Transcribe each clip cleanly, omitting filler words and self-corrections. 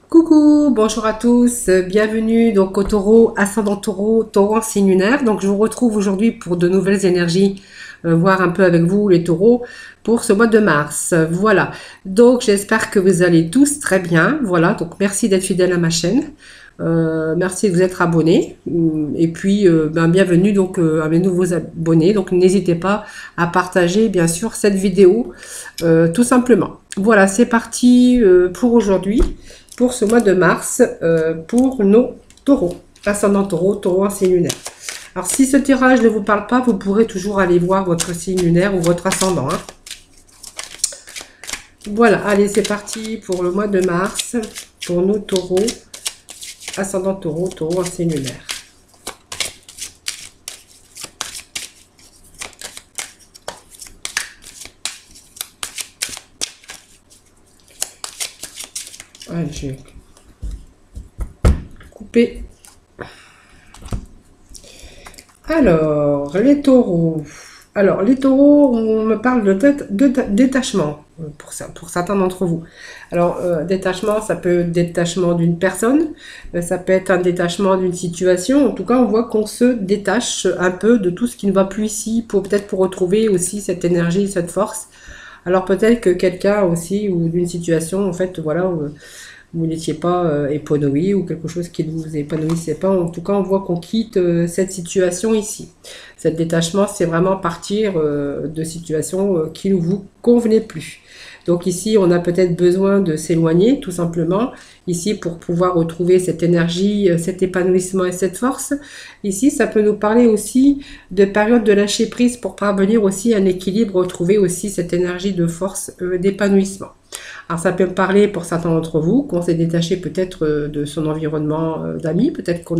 Coucou, bonjour à tous, bienvenue donc au taureau, ascendant taureau, taureau en signe lunaire. Donc je vous retrouve aujourd'hui pour de nouvelles énergies, voir un peu avec vous les taureaux pour ce mois de mars. Voilà, donc j'espère que vous allez tous très bien. Voilà, donc merci d'être fidèle à ma chaîne. Merci de vous être abonnés et puis bienvenue donc à mes nouveaux abonnés. Donc n'hésitez pas à partager bien sûr cette vidéo tout simplement. Voilà, c'est parti pour aujourd'hui, pour ce mois de mars, pour nos taureaux, ascendant taureau, taureau en signe lunaire. Alors si ce tirage ne vous parle pas, vous pourrez toujours aller voir votre signe lunaire ou votre ascendant, hein. Voilà, allez, c'est parti pour le mois de mars, pour nos taureaux, ascendant taureau, taureau en signe lunaire. Allez, je vais couper. Alors, les taureaux. Alors, les taureaux, on me parle de détachement, pour certains d'entre vous. Alors, détachement, ça peut être détachement d'une personne, ça peut être un détachement d'une situation. En tout cas, on voit qu'on se détache un peu de tout ce qui ne va plus ici, peut-être pour retrouver aussi cette énergie, cette force. Alors, peut-être que quelqu'un aussi, ou d'une situation, en fait, voilà, vous n'étiez pas épanoui ou quelque chose qui ne vous épanouissait pas. En tout cas, on voit qu'on quitte cette situation ici. Cet détachement, c'est vraiment partir de situations qui ne vous convenaient plus. Donc ici, on a peut-être besoin de s'éloigner, tout simplement, ici pour pouvoir retrouver cette énergie, cet épanouissement et cette force. Ici, ça peut nous parler aussi de période de lâcher prise pour parvenir aussi à un équilibre, retrouver aussi cette énergie de force, d'épanouissement. Alors ça peut me parler pour certains d'entre vous qu'on s'est détaché peut-être de son environnement d'amis, peut-être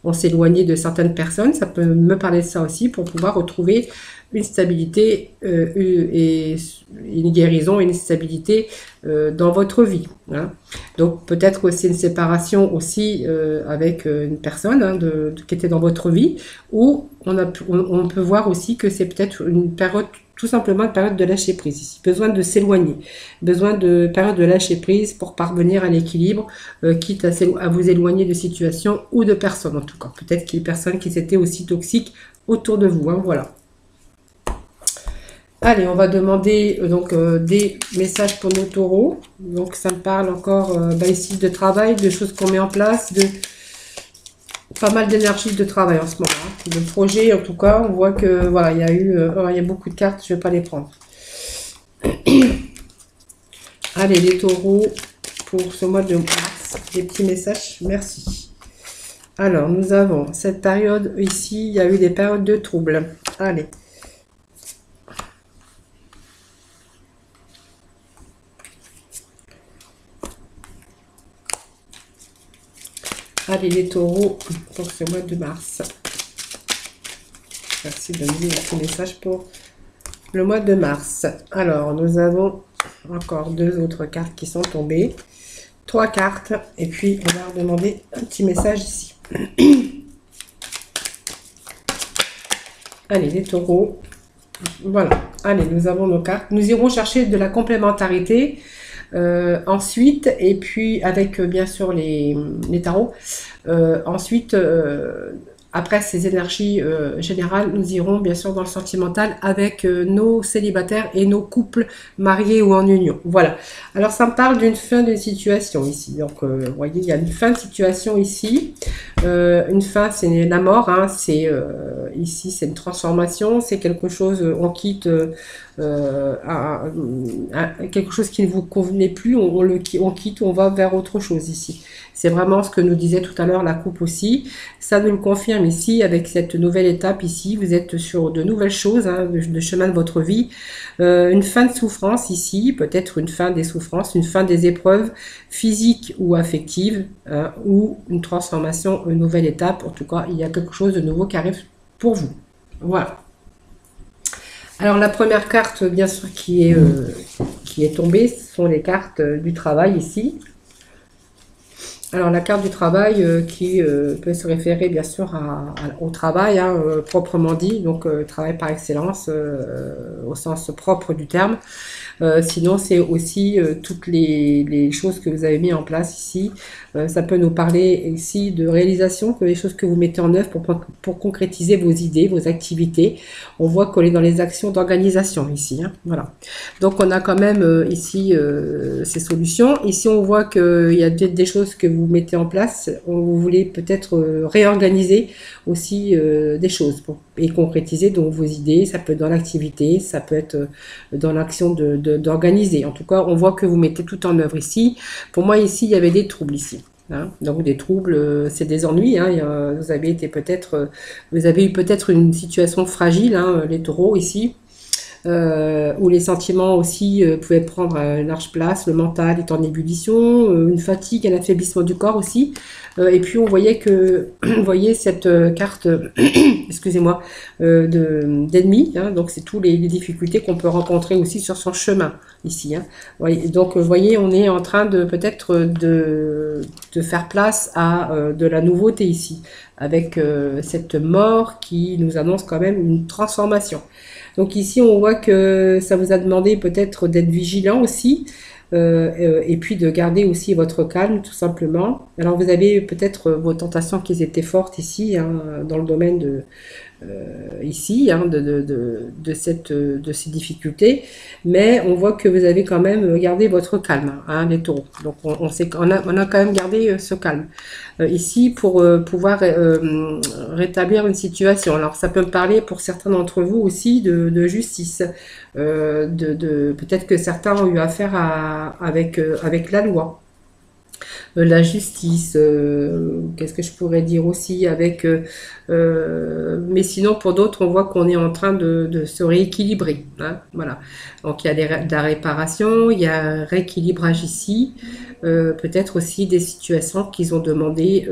on s'est éloigné de certaines personnes, ça peut me parler de ça aussi pour pouvoir retrouver une stabilité et une guérison, une stabilité dans votre vie, hein. Donc peut-être aussi une séparation aussi avec une personne, hein, qui était dans votre vie, ou on peut voir aussi que c'est peut-être une période, tout simplement une période de lâcher prise ici, besoin de s'éloigner, besoin de période de lâcher prise pour parvenir à l'équilibre, quitte à vous éloigner de situations ou de personnes en tout cas, peut-être qu'il y a des personnes qui étaient aussi toxiques autour de vous, hein, voilà. Allez, on va demander des messages pour nos taureaux. Donc ça me parle encore ici de travail, de choses qu'on met en place, de pas mal d'énergie de travail en ce moment, hein. De projet en tout cas. On voit que voilà, il y a beaucoup de cartes, je ne vais pas les prendre. Allez, les taureaux, pour ce mois de mars, des petits messages, merci. Alors, nous avons cette période ici, il y a eu des périodes de troubles. Allez. Allez, les taureaux, pour ce mois de mars. Merci de me dire un message pour le mois de mars. Alors, nous avons encore deux autres cartes qui sont tombées. Trois cartes. Et puis, on va demander un petit message ici. Allez, les taureaux. Voilà. Allez, nous avons nos cartes. Nous irons chercher de la complémentarité. Ensuite, et puis avec bien sûr les tarots, ensuite, après ces énergies générales, nous irons bien sûr dans le sentimental avec nos célibataires et nos couples mariés ou en union. Voilà. Alors ça me parle d'une fin de situation ici. Donc vous voyez, il y a une fin de situation ici. Une fin, c'est la mort, hein. C'est ici, c'est une transformation, c'est quelque chose, on quitte quelque chose qui ne vous convenait plus, on quitte, on va vers autre chose ici. C'est vraiment ce que nous disait tout à l'heure la coupe aussi. Ça nous le confirme ici avec cette nouvelle étape ici. Vous êtes sur de nouvelles choses, hein, de chemin de votre vie. Une fin de souffrance ici, peut-être une fin des souffrances, une fin des épreuves physiques ou affectives, ou une transformation, une nouvelle étape. En tout cas, il y a quelque chose de nouveau qui arrive pour vous. Voilà. Alors la première carte, bien sûr, qui est tombée, ce sont les cartes du travail ici. Alors la carte du travail qui peut se référer bien sûr au travail, hein, proprement dit, donc travail par excellence au sens propre du terme. Sinon, c'est aussi toutes les choses que vous avez mis en place ici. Ça peut nous parler ici de réalisation, que les choses que vous mettez en œuvre pour concrétiser vos idées, vos activités. On voit qu'on est dans les actions d'organisation ici, hein, voilà. Donc on a quand même ici ces solutions. Ici on voit qu'il y a des choses que vous mettez en place. Vous voulez peut-être réorganiser aussi des choses et concrétiser donc vos idées. Ça peut être dans l'activité, ça peut être dans l'action d'organiser. En tout cas, on voit que vous mettez tout en œuvre ici. Pour moi ici, il y avait des troubles ici. Hein. Donc des troubles, c'est des ennuis. Hein. Vous avez été vous avez eu peut-être une situation fragile, hein, les taureaux ici. Où les sentiments aussi pouvaient prendre une large place, le mental est en ébullition, une fatigue, un affaiblissement du corps aussi. Et puis on voyait que, vous voyez cette carte, excusez-moi, d'ennemi, hein, donc c'est tous les difficultés qu'on peut rencontrer aussi sur son chemin ici. Hein. Donc vous voyez, on est en train de peut-être de faire place à de la nouveauté ici, avec cette mort qui nous annonce quand même une transformation. Donc ici, on voit que ça vous a demandé peut-être d'être vigilant aussi, et puis de garder aussi votre calme, tout simplement. Alors vous avez peut-être vos tentations qui étaient fortes ici, hein, dans le domaine ici, hein, de ces difficultés, mais on voit que vous avez quand même gardé votre calme, hein, les taureaux. Donc on sait qu'on a quand même gardé ce calme ici pour pouvoir rétablir une situation. Alors ça peut me parler pour certains d'entre vous aussi de justice, peut-être que certains ont eu affaire avec la loi. La justice, qu'est-ce que je pourrais dire aussi avec, mais sinon pour d'autres on voit qu'on est en train de se rééquilibrer, hein, voilà. Donc il y a de la réparation, il y a un rééquilibrage ici, peut-être aussi des situations qu'ils ont demandé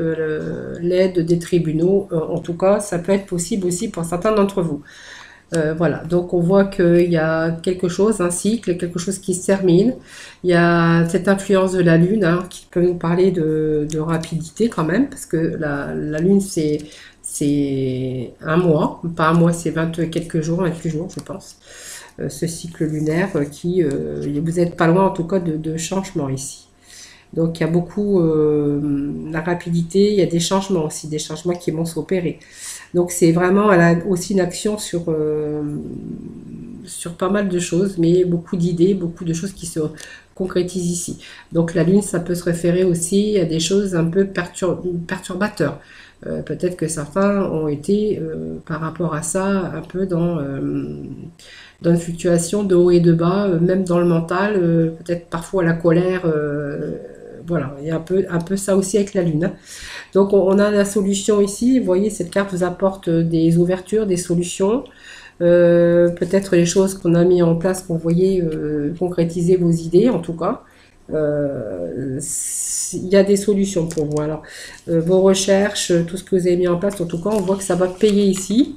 l'aide des tribunaux, en tout cas ça peut être possible aussi pour certains d'entre vous. Voilà, donc on voit qu'il y a quelque chose, un cycle, quelque chose qui se termine. Il y a cette influence de la Lune, hein, qui peut nous parler de rapidité quand même, parce que la Lune c'est un mois, pas un mois, c'est 20 quelques jours, 28 jours je pense, ce cycle lunaire vous n'êtes pas loin en tout cas de changement ici. Donc il y a beaucoup la rapidité, il y a des changements aussi, des changements qui vont s'opérer. Donc c'est vraiment, elle a aussi une action sur pas mal de choses, mais beaucoup d'idées, beaucoup de choses qui se concrétisent ici. Donc la Lune, ça peut se référer aussi à des choses un peu perturbateurs. Peut-être que certains ont été, par rapport à ça, un peu dans une fluctuation de haut et de bas, même dans le mental, peut-être parfois la colère. Voilà, il y a un peu ça aussi avec la Lune. Hein. Donc on a la solution ici, vous voyez, cette carte vous apporte des ouvertures, des solutions, peut-être les choses qu'on a mis en place pour, vous voyez, concrétiser vos idées en tout cas. Il y a des solutions pour vous. Alors, vos recherches, tout ce que vous avez mis en place, en tout cas, on voit que ça va payer ici,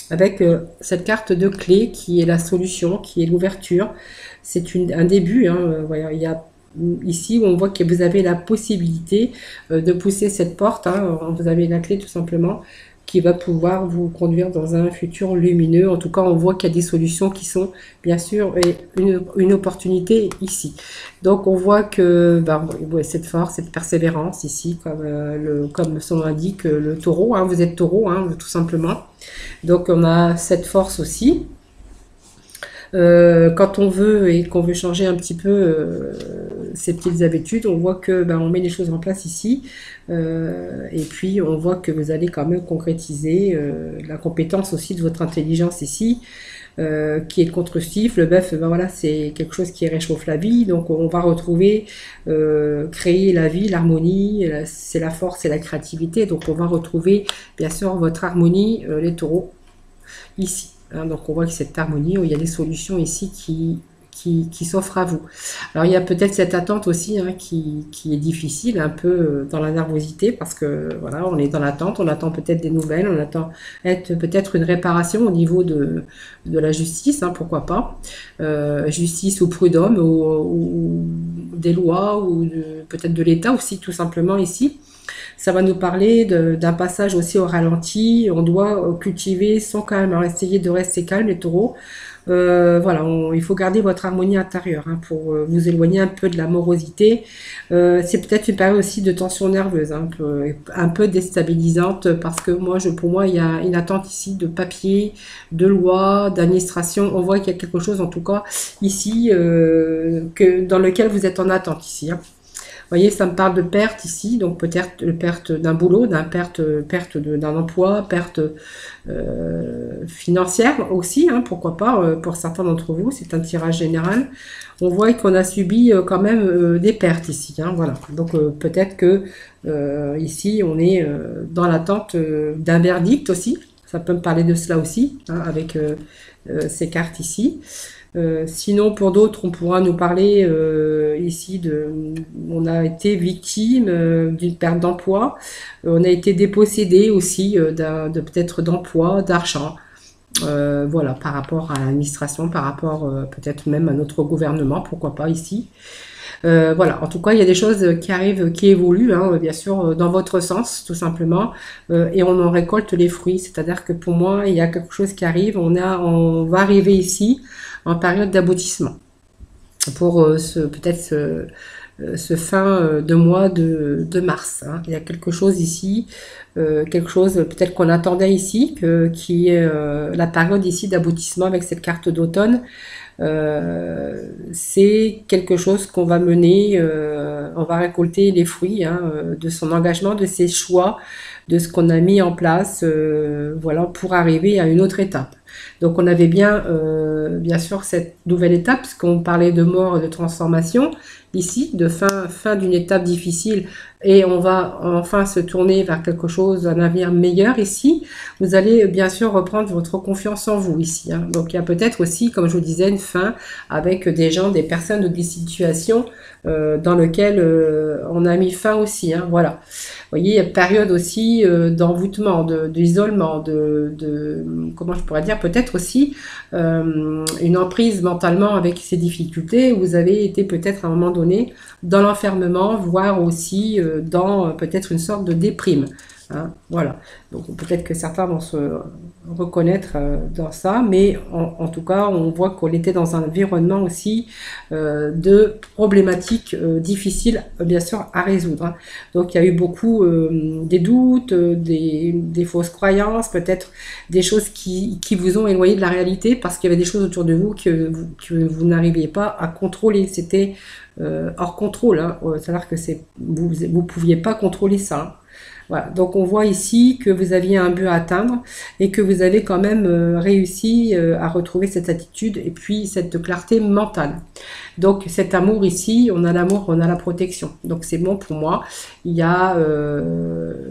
avec cette carte de clé qui est la solution, qui est l'ouverture. C'est un début, hein, voilà, il y a ici où on voit que vous avez la possibilité de pousser cette porte, hein, vous avez la clé tout simplement qui va pouvoir vous conduire dans un futur lumineux. En tout cas, on voit qu'il y a des solutions qui sont bien sûr une opportunité ici. Donc on voit que cette force, cette persévérance ici, comme son nom indique, le taureau, hein, vous êtes taureau, hein, tout simplement. Donc on a cette force aussi. Quand on veut et qu'on veut changer un petit peu ses petites habitudes, on voit que on met les choses en place ici, et puis on voit que vous allez quand même concrétiser la compétence aussi de votre intelligence ici, qui est constructif. Le bœuf, voilà, c'est quelque chose qui réchauffe la vie, donc on va retrouver, créer la vie, l'harmonie, c'est la force et la créativité, donc on va retrouver bien sûr votre harmonie, les taureaux, ici. Hein, donc on voit que cette harmonie, où il y a des solutions ici qui s'offrent à vous. Alors il y a peut-être cette attente aussi, hein, qui est difficile, un peu dans la nervosité, parce que voilà, on est dans l'attente, on attend peut-être des nouvelles, on attend peut-être une réparation au niveau de la justice, hein, pourquoi pas, justice ou prud'homme, ou des lois, ou peut-être de l'État aussi, tout simplement ici. Ça va nous parler d'un passage aussi au ralenti. On doit cultiver son calme, alors essayer de rester calme les taureaux. Voilà, il faut garder votre harmonie intérieure hein, pour vous éloigner un peu de la morosité. C'est peut-être une période aussi de tension nerveuse, hein, un peu déstabilisante parce que pour moi, il y a une attente ici de papier, de loi, d'administration. On voit qu'il y a quelque chose, en tout cas, ici, dans lequel vous êtes en attente ici. Hein. Vous voyez, ça me parle de perte ici, donc peut-être perte d'un boulot, perte d'un emploi, perte financière aussi, hein, pourquoi pas, pour certains d'entre vous, c'est un tirage général. On voit qu'on a subi quand même des pertes ici, hein, voilà. Donc peut-être que ici, on est dans l'attente d'un verdict aussi. Ça peut me parler de cela aussi, hein, avec ces cartes ici. Sinon, pour d'autres, on pourra nous parler ici on a été victime d'une perte d'emploi, on a été dépossédé aussi de peut-être d'emploi, d'argent, voilà, par rapport à l'administration, par rapport peut-être même à notre gouvernement, pourquoi pas ici. Voilà, en tout cas, il y a des choses qui arrivent, qui évoluent, hein, bien sûr, dans votre sens, tout simplement, et on en récolte les fruits. C'est-à-dire que pour moi, il y a quelque chose qui arrive, on va arriver ici en période d'aboutissement pour peut-être ce fin de mois de mars. Hein. Il y a quelque chose ici, quelque chose peut-être qu'on attendait ici, qui est la période ici d'aboutissement avec cette carte d'automne. C'est quelque chose qu'on va mener, on va récolter les fruits hein, de son engagement, de ses choix, de ce qu'on a mis en place, voilà, pour arriver à une autre étape. Donc on avait bien sûr cette nouvelle étape, parce qu'on parlait de mort et de transformation, ici, de fin d'une étape difficile, et on va enfin se tourner vers quelque chose, un avenir meilleur ici. Vous allez bien sûr reprendre votre confiance en vous ici. Hein. Donc il y a peut-être aussi, comme je vous disais, une fin avec des gens, des personnes ou des situations dans lesquelles on a mis fin aussi. Hein. Voilà. Vous voyez, il y a une période aussi d'envoûtement, d'isolement, comment je pourrais dire, peut-être aussi une emprise mentalement avec ces difficultés. Vous avez été peut-être à un moment donné dans l'enfermement, voire aussi dans peut-être une sorte de déprime. Hein, voilà. Donc peut-être que certains vont se reconnaître dans ça, mais en tout cas, on voit qu'on était dans un environnement aussi de problématiques difficiles, bien sûr, à résoudre. Hein. Donc il y a eu beaucoup des doutes, des fausses croyances, peut-être des choses qui vous ont éloigné de la réalité parce qu'il y avait des choses autour de vous que vous n'arriviez pas à contrôler. C'était hors contrôle. Hein. C'est-à-dire que vous ne pouviez pas contrôler ça. Hein. Voilà. Donc on voit ici que vous aviez un but à atteindre et que vous avez quand même réussi à retrouver cette attitude et puis cette clarté mentale. Donc cet amour ici, on a l'amour, on a la protection. Donc c'est bon pour moi. Il y a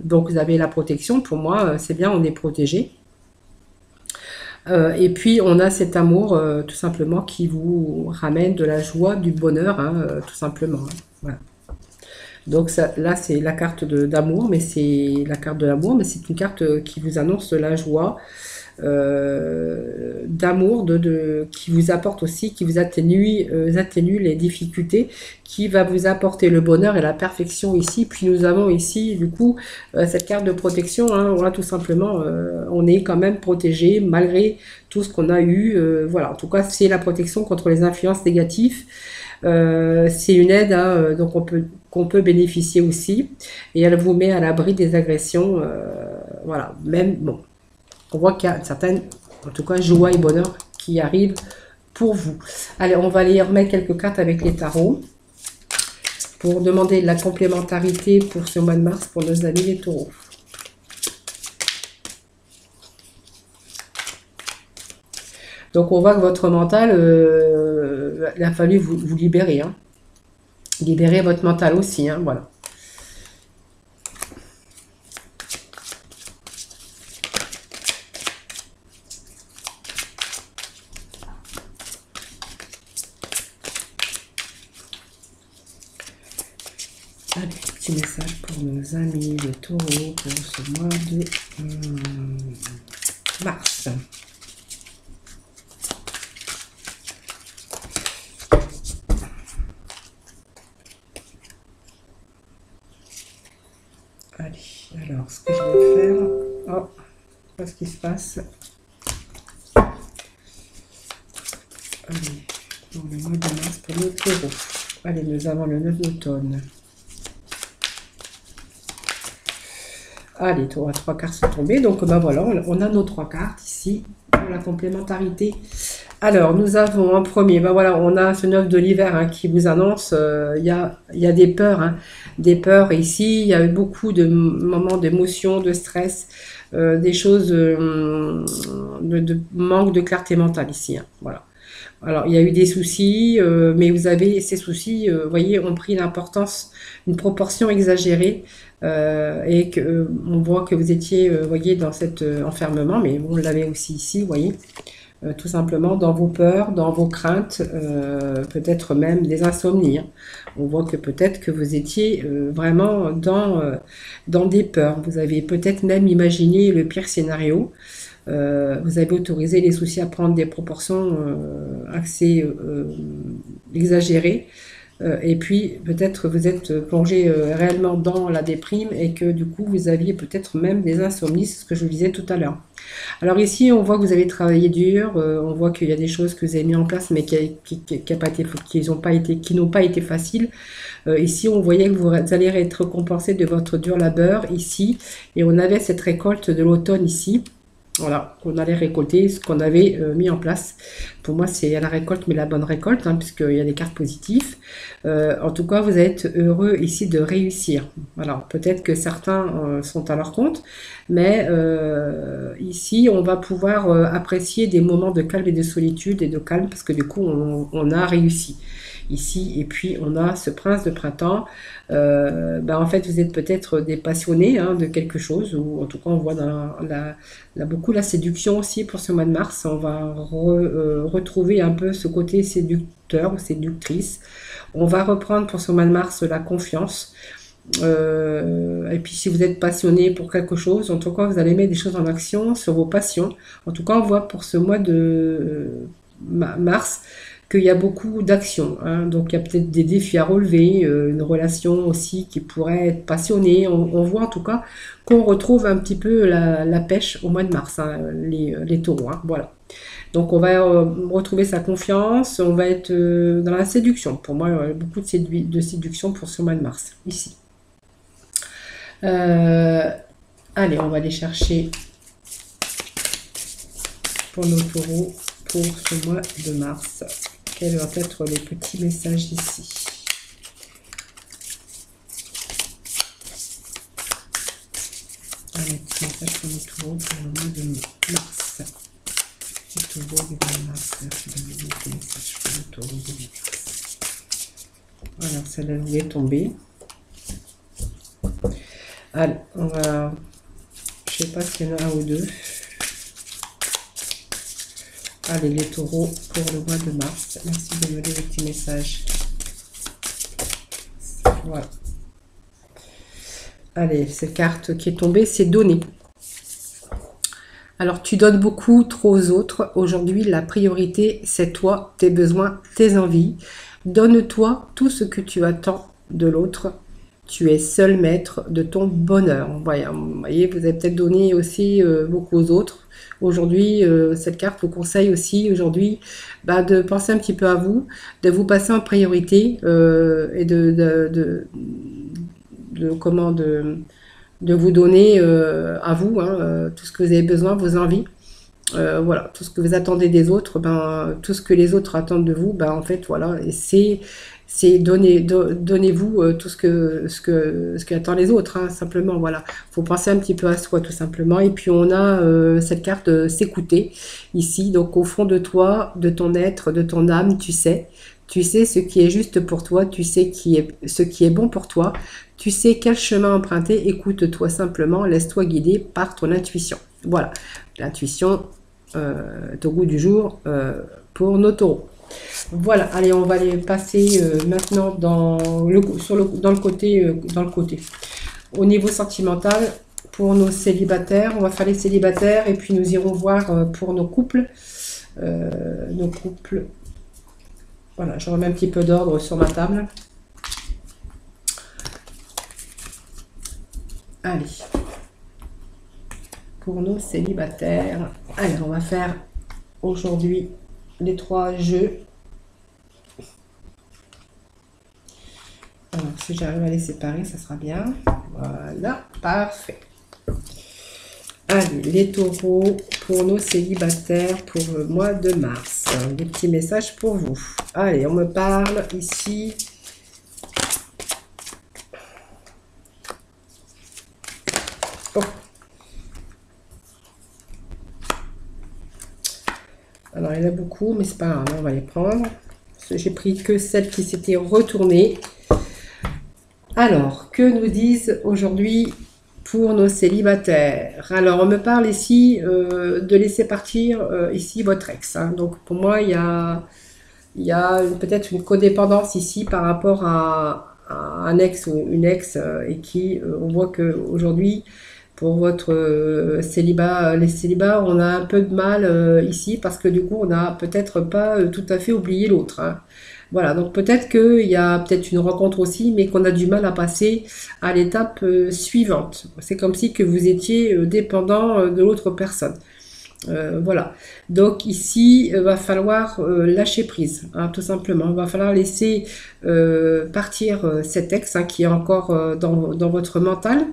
donc vous avez la protection. Pour moi, c'est bien, on est protégé. Et puis on a cet amour tout simplement qui vous ramène de la joie, du bonheur, hein, tout simplement. Hein. Voilà. Donc ça, là, c'est la carte d'amour, mais c'est la carte de l'amour, mais c'est une carte qui vous annonce la joie, d'amour, qui vous apporte aussi, qui vous atténue les difficultés, qui va vous apporter le bonheur et la perfection ici. Puis nous avons ici, du coup, cette carte de protection. Hein, voilà, tout simplement, on est quand même protégé malgré tout ce qu'on a eu. Voilà, en tout cas, c'est la protection contre les influences négatives. C'est une aide hein, donc qu'on peut bénéficier aussi et elle vous met à l'abri des agressions voilà, même bon, on voit qu'il y a une certaine, en tout cas, joie et bonheur qui arrivent pour vous. Allez, on va aller remettre quelques cartes avec les tarots pour demander de la complémentarité pour ce mois de mars pour nos amis les taureaux. Donc on voit que votre mental, il a fallu vous libérer. Hein. Libérer votre mental aussi, hein, voilà. Allez, petit message pour nos amis les taureaux pour ce mois de mars. Allez, alors, ce que je vais faire... Oh, qu'est-ce qui se passe? Allez, dans le mois de mars pour le taureau. Allez, nous avons le 9 d'automne. Allez, trois cartes sont tombées. Donc, ben voilà, on a nos 3 cartes ici pour la complémentarité. Alors, nous avons en premier, ben voilà, on a ce 9 de l'hiver hein, qui vous annonce, il y a des peurs, hein, des peurs ici. Il y a eu beaucoup de moments d'émotion, de stress, des choses de manque de clarté mentale ici. Hein, voilà. Alors, il y a eu des soucis, mais vous avez ces soucis, vous voyez, ont pris l'importance, une proportion exagérée, et que on voit que vous étiez, voyez, dans cet enfermement, mais on l'avait aussi ici, vous voyez, tout simplement dans vos peurs, dans vos craintes, peut-être même des insomnies. Hein. On voit que peut-être que vous étiez vraiment dans des peurs. Vous avez peut-être même imaginé le pire scénario. Vous avez autorisé les soucis à prendre des proportions assez exagérées. Et puis peut-être vous êtes plongé réellement dans la déprime et que du coup vous aviez peut-être même des insomnies, c'est ce que je vous disais tout à l'heure. Alors ici on voit que vous avez travaillé dur, on voit qu'il y a des choses que vous avez mis en place mais qui n'ont pas été faciles. Ici on voyait que vous allez être récompensé de votre dur labeur ici et on avait cette récolte de l'automne ici. Voilà, qu'on allait récolter ce qu'on avait mis en place. Pour moi, c'est la récolte, mais la bonne récolte, hein, puisqu'il y a des cartes positives. En tout cas, vous allez être heureux ici de réussir. Alors, peut-être que certains sont à leur compte, mais ici, on va pouvoir apprécier des moments de calme et de solitude et de calme, parce que du coup, on a réussi ici. Et puis, on a ce prince de printemps. En fait, vous êtes peut-être des passionnés hein, de quelque chose, ou en tout cas, on voit beaucoup la séduction aussi pour ce mois de mars. On va retrouver un peu ce côté séducteur ou séductrice. On va reprendre pour ce mois de mars la confiance. Et puis si vous êtes passionné pour quelque chose, en tout cas vous allez mettre des choses en action sur vos passions. En tout cas on voit pour ce mois de mars qu'il y a beaucoup d'actions. Hein. Donc il y a peut-être des défis à relever, une relation aussi qui pourrait être passionnée. On voit en tout cas qu'on retrouve un petit peu la pêche au mois de mars, hein, les taureaux. Hein. Voilà. Donc on va retrouver sa confiance, on va être dans la séduction. Pour moi, il y a beaucoup de séduction pour ce mois de mars, ici. Allez, on va aller chercher pour nos taureaux pour ce mois de mars. Quels vont être les petits messages ici? Allez, petit message pour nos taureaux pour le mois de mars. Les taureaux du mois de mars. Merci de me donner des messages pour les taureaux du mois de mars. Alors, celle-là vous est tombée. Allez, on va... Je sais pas s'il y en a un ou deux. Allez, les taureaux pour le mois de mars. Merci de me donner des petits messages. Voilà. Allez, cette carte qui est tombée, c'est donner. Alors, tu donnes beaucoup trop aux autres. Aujourd'hui, la priorité, c'est toi, tes besoins, tes envies. Donne-toi tout ce que tu attends de l'autre. Tu es seul maître de ton bonheur. Vous voyez, vous avez peut-être donné aussi beaucoup aux autres. Aujourd'hui, cette carte vous conseille aussi aujourd'hui de penser un petit peu à vous, de vous passer en priorité et de vous donner à vous tout ce que vous avez besoin, vos envies. Voilà, tout ce que vous attendez des autres, tout ce que les autres attendent de vous, en fait, voilà, et c'est donnez-vous tout ce qu'attendent les autres, hein, simplement, voilà. Faut penser un petit peu à soi, tout simplement. Et puis, on a cette carte s'écouter, ici. Donc, au fond de toi, de ton être, de ton âme, tu sais ce qui est juste pour toi, tu sais ce qui est bon pour toi, tu sais quel chemin emprunter, écoute-toi simplement, laisse-toi guider par ton intuition. Voilà, l'intuition au goût du jour pour nos taureaux. Voilà, allez, on va aller passer maintenant dans le côté. Au niveau sentimental, pour nos célibataires, on va faire les célibataires et puis nous irons voir pour nos couples. Voilà, je remets un petit peu d'ordre sur ma table. Allez, pour nos célibataires, allez, on va faire aujourd'hui les 3 jeux. Alors, si j'arrive à les séparer, ça sera bien. Voilà, parfait. Allez, les taureaux, pour nos célibataires, pour le mois de mars. Des petits messages pour vous. Allez, on me parle ici. Oh. Alors, il y en a beaucoup, mais c'est pas grave, on va les prendre. J'ai pris que celles qui s'étaient retournées. Alors, que nous disent aujourd'hui pour nos célibataires? Alors, on me parle ici de laisser partir ici votre ex. Hein. Donc, pour moi, il y a peut-être une codépendance ici par rapport à un ex ou une ex et qui, on voit qu'aujourd'hui, pour votre célibat, les célibats, on a un peu de mal ici parce que du coup, on n'a peut-être pas tout à fait oublié l'autre. Hein. Voilà, donc peut-être qu'il y a peut-être une rencontre aussi, mais qu'on a du mal à passer à l'étape suivante. C'est comme si que vous étiez dépendant de l'autre personne. Voilà. Donc ici, il va falloir lâcher prise, hein, tout simplement. Il va falloir laisser partir cet ex hein, qui est encore dans votre mental,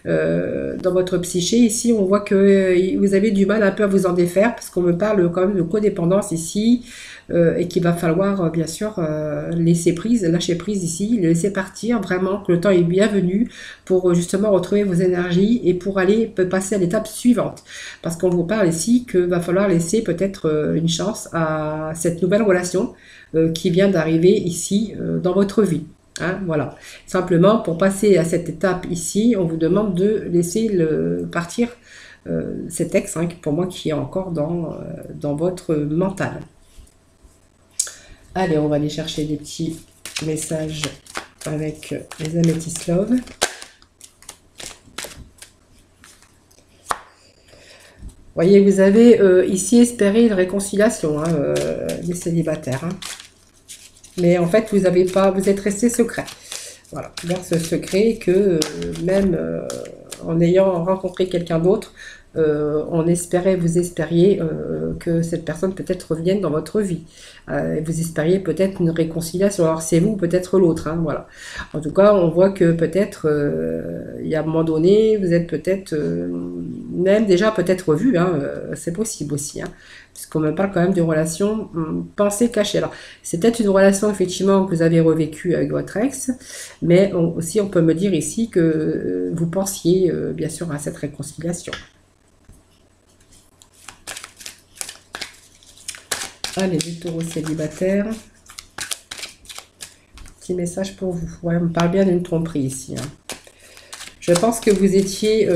dans votre psyché. Ici, on voit que vous avez du mal un peu à vous en défaire parce qu'on me parle quand même de codépendance ici et qu'il va falloir bien sûr laisser prise, lâcher prise ici, le laisser partir vraiment, que le temps est bien venu pour justement retrouver vos énergies et pour aller passer à l'étape suivante. Parce qu'on vous parle ici qu'il va falloir laisser peut-être une chance à cette nouvelle relation qui vient d'arriver ici dans votre vie. Hein, voilà. Simplement, pour passer à cette étape ici, on vous demande de laisser partir cet ex, hein, pour moi, qui est encore dans votre mental. Allez, on va aller chercher des petits messages avec les Amethyst Love. Voyez, vous avez ici espéré une réconciliation des célibataires. Hein. Mais en fait, vous êtes resté secret. Voilà, dans ce secret que même en ayant rencontré quelqu'un d'autre, vous espériez que cette personne peut-être revienne dans votre vie. Vous espériez peut-être une réconciliation. Alors c'est vous, peut-être l'autre. Hein, voilà. En tout cas, on voit que peut-être, il y a un moment donné, vous êtes peut-être même déjà peut-être revu. Hein, c'est possible aussi. Hein, puisqu'on me parle quand même de relation pensée cachée. Alors, c'est peut-être une relation effectivement que vous avez revécue avec votre ex, mais aussi on peut me dire ici que vous pensiez bien sûr à cette réconciliation. Allez, les taureaux célibataires. Petit message pour vous. Ouais, on me parle bien d'une tromperie ici. Hein. Je pense que vous étiez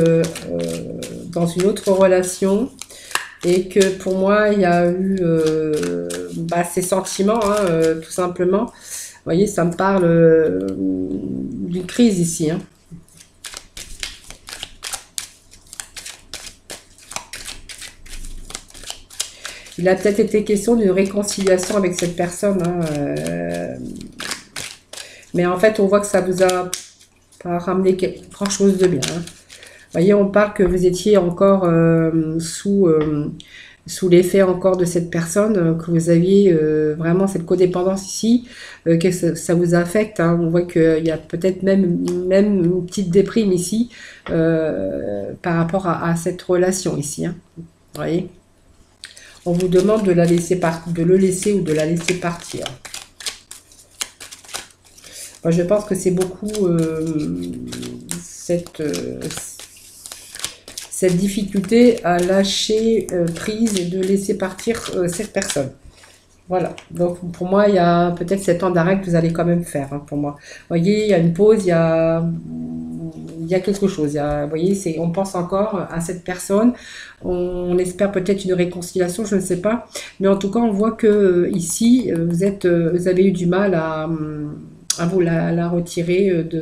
dans une autre relation et que pour moi, il y a eu ces sentiments, hein, tout simplement. Vous voyez, ça me parle d'une crise ici. Hein. Il a peut-être été question d'une réconciliation avec cette personne. Hein, mais en fait, on voit que ça vous a pas ramené grand-chose de bien. Hein. Vous voyez, on parle que vous étiez encore sous l'effet encore de cette personne, que vous aviez vraiment cette codépendance ici, que ça vous affecte. Hein. On voit qu'il y a peut-être même une petite déprime ici par rapport à cette relation ici. Hein. Vous voyez ? On vous demande de le laisser ou de la laisser partir. Moi, je pense que c'est beaucoup cette difficulté à lâcher prise et de laisser partir cette personne. Voilà. Donc, pour moi, il y a peut-être 7 ans d'arrêt que vous allez quand même faire, hein, pour moi. Vous voyez, il y a une pause, il y a quelque chose. Vous voyez, on pense encore à cette personne. On espère peut-être une réconciliation, je ne sais pas. Mais en tout cas, on voit que ici, vous avez eu du mal à vous la retirer de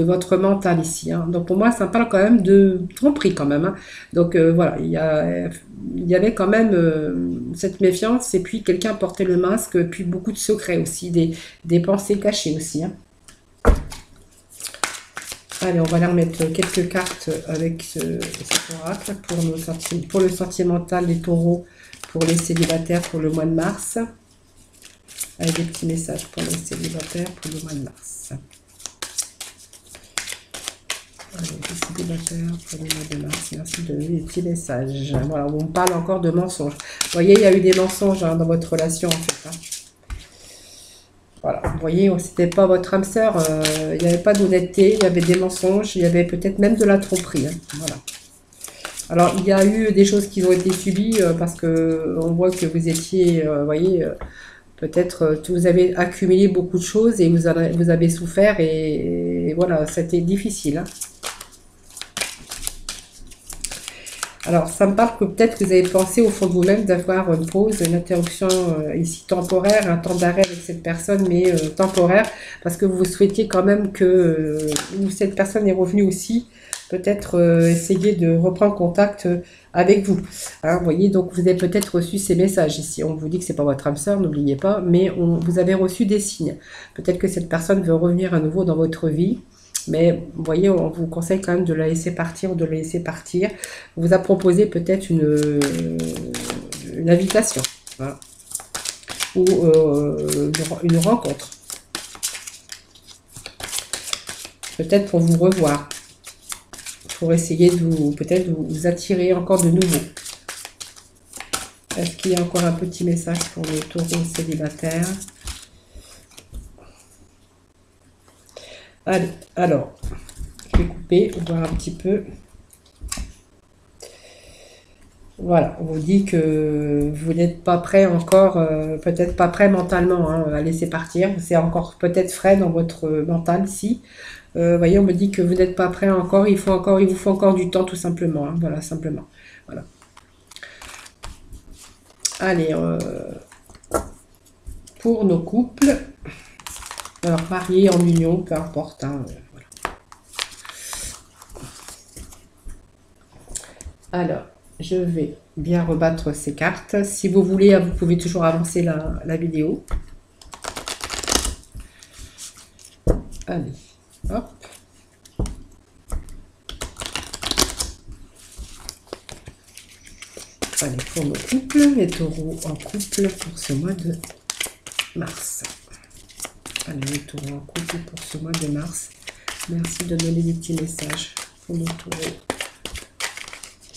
votre mental ici. Hein. Donc pour moi, ça parle quand même de tromperie quand même. Hein. Donc voilà, il y avait quand même cette méfiance et puis quelqu'un portait le masque, puis beaucoup de secrets aussi, des pensées cachées aussi. Hein. Allez, on va leur mettre quelques cartes avec cet oracle pour le sentimental des taureaux, pour les célibataires pour le mois de mars. Avec des petits messages pour les célibataires pour le mois de mars. Allez, les célibataires pour le mois de mars. Merci de donner des petits messages. Voilà, on parle encore de mensonges. Vous voyez, il y a eu des mensonges dans votre relation en fait. Voilà, vous voyez, c'était pas votre âme sœur, il n'y avait pas d'honnêteté, il y avait des mensonges, il y avait peut-être même de la tromperie. Voilà. Alors, il y a eu des choses qui ont été subies parce que on voit que vous étiez, vous voyez, peut-être vous avez accumulé beaucoup de choses et vous avez souffert et voilà, c'était difficile. Alors, ça me parle que peut-être que vous avez pensé au fond de vous-même d'avoir une pause, une interruption ici temporaire, un temps d'arrêt avec cette personne, mais temporaire, parce que vous souhaitiez quand même que cette personne est revenue aussi, peut-être essayer de reprendre contact avec vous. Hein, vous voyez, donc vous avez peut-être reçu ces messages ici. On vous dit que c'est pas votre âme sœur, n'oubliez pas, mais vous avez reçu des signes. Peut-être que cette personne veut revenir à nouveau dans votre vie. Mais vous voyez, on vous conseille quand même de la laisser partir ou de la laisser partir. On vous a proposé peut-être une invitation, voilà, ou une rencontre. Peut-être pour vous revoir, pour essayer de peut-être vous attirer encore de nouveau. Est-ce qu'il y a encore un petit message pour les taureaux célibataires? Allez, alors, je vais couper, voir un petit peu. Voilà, on vous dit que vous n'êtes pas prêt encore, peut-être pas prêt mentalement à laisser partir. C'est encore peut-être frais dans votre mental, si. Vous voyez, on me dit que vous n'êtes pas prêt encore, il vous faut encore du temps tout simplement. Hein, voilà, simplement. Voilà. Allez, pour nos couples. Alors, mariés, en union, peu importe. Hein, voilà. Alors, je vais bien rebattre ces cartes. Si vous voulez, vous pouvez toujours avancer la vidéo. Allez, hop. Allez, pour nos couples, les taureaux en couple pour ce mois de mars. Allez, les taureaux en couple pour ce mois de mars. Merci de donner des petits messages pour nos taureaux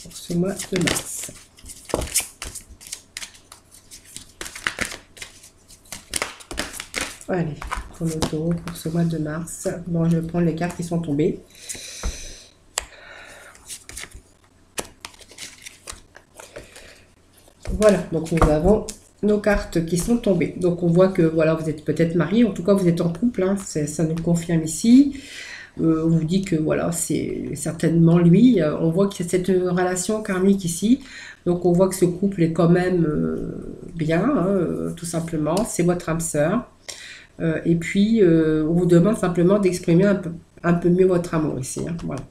pour ce mois de mars. Allez, pour nos taureaux pour ce mois de mars. Bon, je vais prendre les cartes qui sont tombées. Voilà, donc nous avons nos cartes qui sont tombées. Donc on voit que voilà, vous êtes peut-être marié, en tout cas vous êtes en couple, hein, ça nous confirme ici. On vous dit que voilà, c'est certainement lui. On voit qu'il y a cette relation karmique ici. Donc on voit que ce couple est quand même bien, hein, tout simplement. C'est votre âme sœur. Et puis on vous demande simplement d'exprimer un peu mieux votre amour ici. Hein, voilà.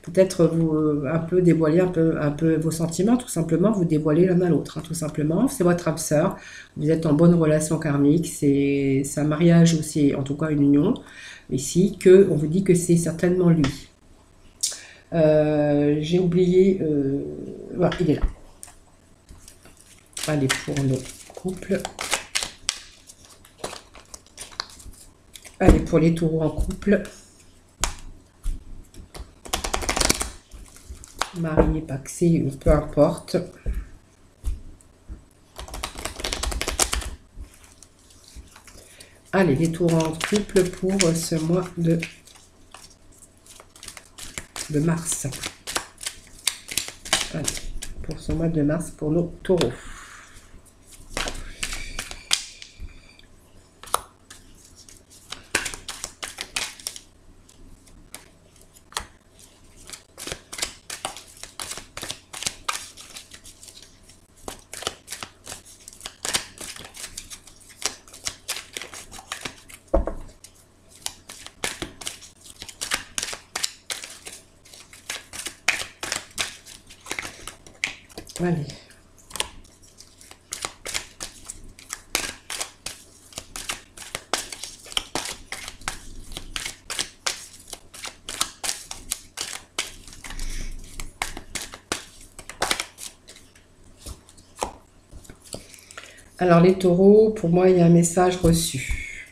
Peut-être vous un peu dévoiler un peu vos sentiments, tout simplement, vous dévoiler l'un à l'autre, hein, tout simplement. C'est votre âme sœur, vous êtes en bonne relation karmique, c'est un mariage ou c'est en tout cas une union. Ici, on vous dit que c'est certainement lui. J'ai oublié, voilà, il est là. Allez, pour nos couples. Allez, pour les taureaux en couple. Marié, paxé, peu importe. Allez, les taureaux en couple pour ce mois de mars. Allez, pour ce mois de mars pour nos taureaux. Allez. Alors les taureaux, pour moi, il y a un message reçu.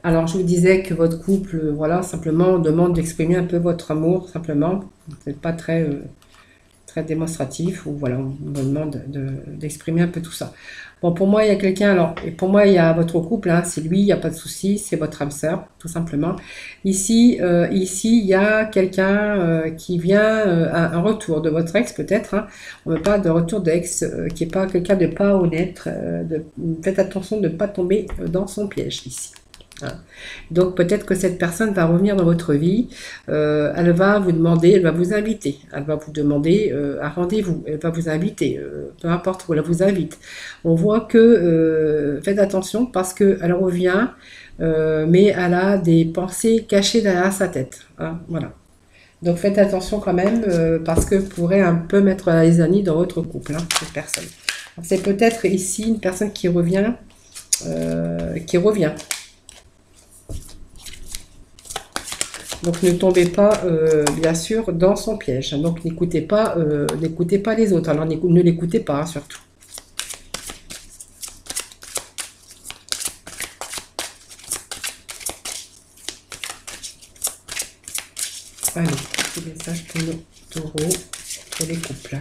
Alors je vous disais que votre couple, voilà, simplement demande d'exprimer un peu votre amour, simplement. Vous n'êtes pas très démonstratif, ou voilà, on me demande d'exprimer un peu tout ça. Bon, pour moi, il y a quelqu'un, alors, et pour moi, il y a votre couple, hein, c'est lui, il n'y a pas de souci, c'est votre âme sœur, tout simplement. Ici, il y a quelqu'un qui vient, un retour de votre ex, peut-être, hein. On me parle de retour d'ex, qui n'est pas quelqu'un de pas honnête, faites attention de ne pas tomber dans son piège, ici. Hein. Donc peut-être que cette personne va revenir dans votre vie, elle va vous demander, elle va vous inviter, elle va vous demander un rendez-vous, elle va vous inviter, peu importe où elle vous invite. On voit que faites attention parce qu'elle revient, mais elle a des pensées cachées derrière sa tête. Hein, voilà. Donc faites attention quand même parce que vous pourrez un peu mettre les années dans votre couple, hein, cette personne. C'est peut-être ici une personne qui revient, qui revient. Donc ne tombez pas, bien sûr, dans son piège. Donc n'écoutez pas les autres. Alors ne l'écoutez pas, hein, surtout. Allez, petit message pour nos taureaux, pour les couples.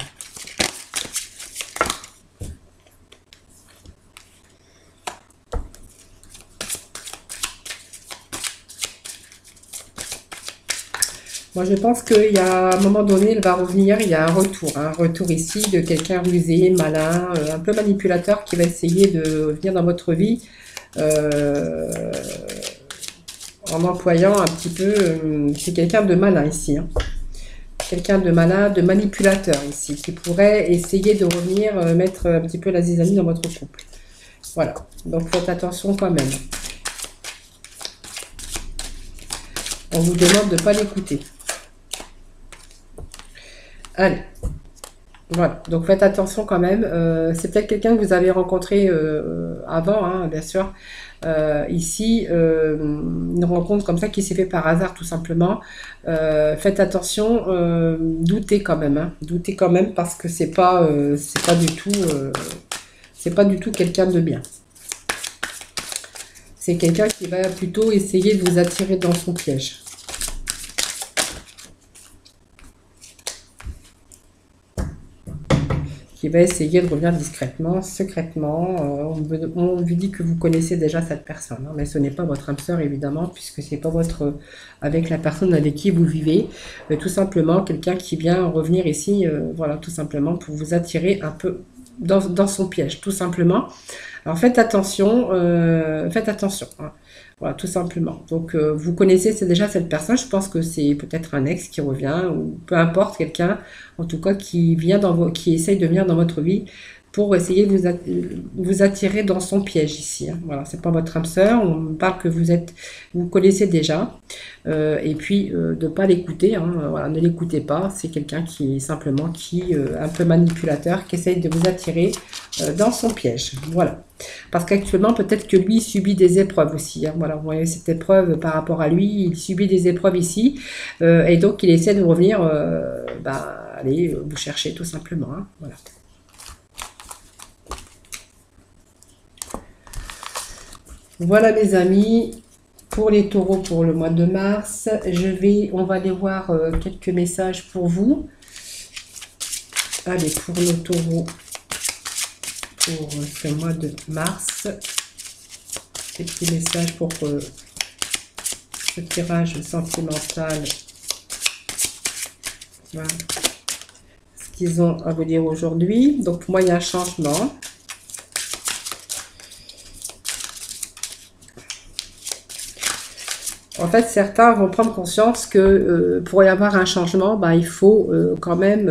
Moi, je pense qu'il y a un moment donné, elle va revenir, il y a un retour ici de quelqu'un rusé, malin, un peu manipulateur qui va essayer de venir dans votre vie euh, en employant un petit peu, c'est quelqu'un de malin ici, hein. Quelqu'un de malin, de manipulateur ici, qui pourrait essayer de revenir mettre un petit peu la zizanie dans votre couple. Voilà, donc faites attention quand même. On vous demande de ne pas l'écouter. Allez, voilà, donc faites attention quand même. C'est peut-être quelqu'un que vous avez rencontré avant, hein, bien sûr. Ici, une rencontre comme ça qui s'est fait par hasard tout simplement. Faites attention, doutez quand même, hein, doutez quand même parce que c'est pas du tout quelqu'un de bien. C'est quelqu'un qui va plutôt essayer de vous attirer dans son piège. Qui va essayer de revenir discrètement, secrètement. On vous dit que vous connaissez déjà cette personne, hein, mais ce n'est pas votre âme sœur évidemment, puisque c'est pas votre avec la personne avec qui vous vivez. Tout simplement quelqu'un qui vient revenir ici, voilà, tout simplement pour vous attirer un peu dans son piège, tout simplement. Alors faites attention, hein. Voilà, tout simplement. Donc vous connaissez c'est déjà cette personne, je pense que c'est peut-être un ex qui revient, ou peu importe, quelqu'un en tout cas qui vient qui essaye de venir dans votre vie pour essayer de vous attirer dans son piège ici, hein. Voilà, c'est pas votre âme sœur, on parle que vous connaissez déjà, et puis de ne pas l'écouter, hein, voilà, ne l'écoutez pas, c'est quelqu'un qui est simplement un peu manipulateur, qui essaye de vous attirer dans son piège, voilà. Parce qu'actuellement, peut-être que lui subit des épreuves aussi, hein. Voilà, vous voyez cette épreuve par rapport à lui, il subit des épreuves ici, et donc il essaie de revenir, aller vous chercher tout simplement, hein. Voilà. Voilà mes amis, pour les taureaux pour le mois de mars. On va aller voir quelques messages pour vous. Allez, pour nos taureaux pour ce mois de mars. Quelques messages pour ce tirage sentimental. Voilà. Ce qu'ils ont à vous dire aujourd'hui. Donc pour moi, il y a un changement. En fait, certains vont prendre conscience que pour y avoir un changement, il faut quand même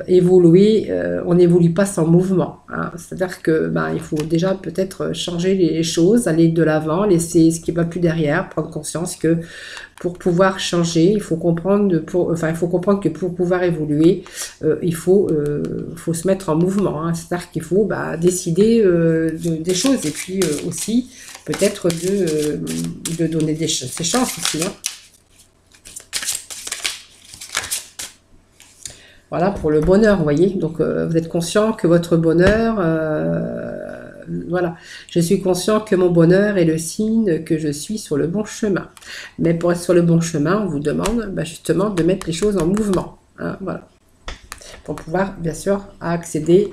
évoluer. On n'évolue pas sans mouvement, hein. C'est-à-dire que il faut déjà peut-être changer les choses, aller de l'avant, laisser ce qui ne va plus derrière, prendre conscience que pour pouvoir changer, il faut comprendre que pour pouvoir évoluer, il faut se mettre en mouvement, hein. C'est-à-dire qu'il faut décider des choses et puis aussi peut-être de donner ses chances aussi, hein. Voilà, pour le bonheur, vous voyez. Donc, vous êtes conscient que votre bonheur, voilà, je suis conscient que mon bonheur est le signe que je suis sur le bon chemin. Mais pour être sur le bon chemin, on vous demande justement de mettre les choses en mouvement. Hein, voilà. Pour pouvoir, bien sûr, accéder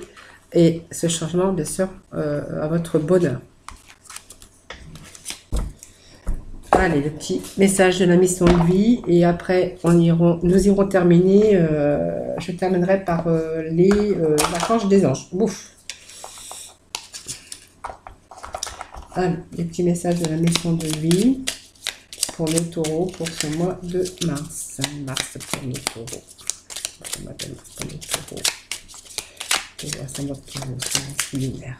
et ce changement, bien sûr, à votre bonheur. Allez, le petit message de la mission de vie. Et après, nous irons terminer. Je terminerai par l'archange des anges. Ouf. Allez, les petits messages de la mission de vie pour les taureaux pour ce mois de mars. Mars pour les taureaux. Je m'appelle pour les taureaux. Et voilà, c'est notre taureau, c'est lunaire.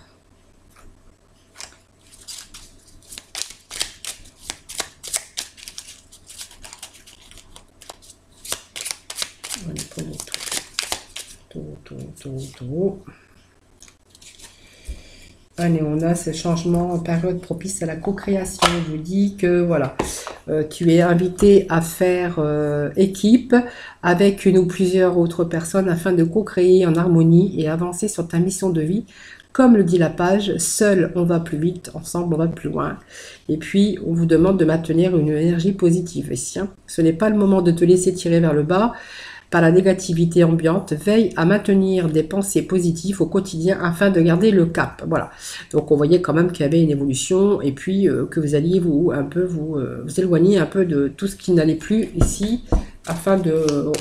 Voilà pour les taureaux. Allez, on a ce changement en période propice à la co-création. Je vous dis que voilà, tu es invité à faire équipe avec une ou plusieurs autres personnes afin de co-créer en harmonie et avancer sur ta mission de vie. Comme le dit la page, seul on va plus vite, ensemble on va plus loin. Et puis on vous demande de maintenir une énergie positive. Ici, hein. Ce n'est pas le moment de te laisser tirer vers le bas par la négativité ambiante. Veille à maintenir des pensées positives au quotidien afin de garder le cap. Voilà. Donc on voyait quand même qu'il y avait une évolution et puis que vous alliez vous éloigner un peu de tout ce qui n'allait plus ici afin de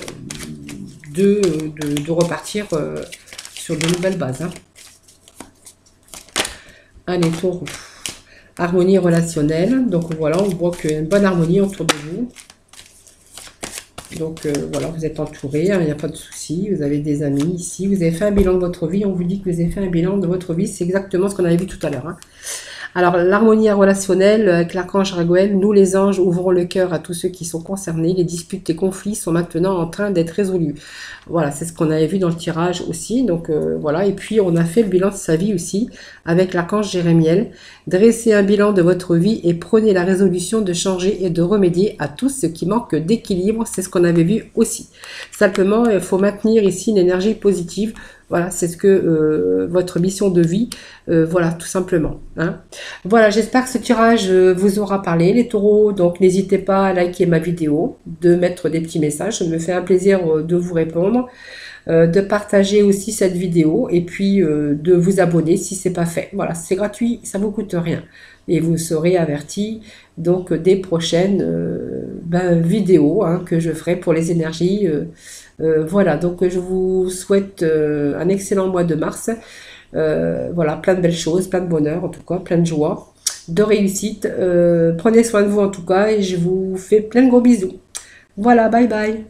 repartir sur de nouvelles bases. Hein. Allez, taureau. Harmonie relationnelle. Donc voilà, on voit qu'il y a une bonne harmonie autour de vous. Donc voilà, vous êtes entouré, il n'y a pas de souci, vous avez des amis ici, vous avez fait un bilan de votre vie, on vous dit que vous avez fait un bilan de votre vie, c'est exactement ce qu'on avait vu tout à l'heure. Hein. Alors, l'harmonie relationnelle avec l'archange Raguel, nous les anges ouvrons le cœur à tous ceux qui sont concernés, les disputes et conflits sont maintenant en train d'être résolus. Voilà, c'est ce qu'on avait vu dans le tirage aussi, donc voilà, et puis on a fait le bilan de sa vie aussi avec l'archange Jérémiel. Dressez un bilan de votre vie et prenez la résolution de changer et de remédier à tout ce qui manque d'équilibre, c'est ce qu'on avait vu aussi. Simplement, il faut maintenir ici une énergie positive. Voilà, c'est ce que votre mission de vie, voilà, tout simplement. Hein. Voilà, j'espère que ce tirage vous aura parlé, les taureaux. Donc, n'hésitez pas à liker ma vidéo, de mettre des petits messages. Ça me fait un plaisir de vous répondre, de partager aussi cette vidéo et puis de vous abonner si ce n'est pas fait. Voilà, c'est gratuit, ça ne vous coûte rien. Et vous serez avertis donc des prochaines vidéos hein, que je ferai pour les énergies. Voilà, donc je vous souhaite un excellent mois de mars. Voilà, plein de belles choses, plein de bonheur en tout cas, plein de joie, de réussite. Prenez soin de vous en tout cas et je vous fais plein de gros bisous. Voilà, bye bye.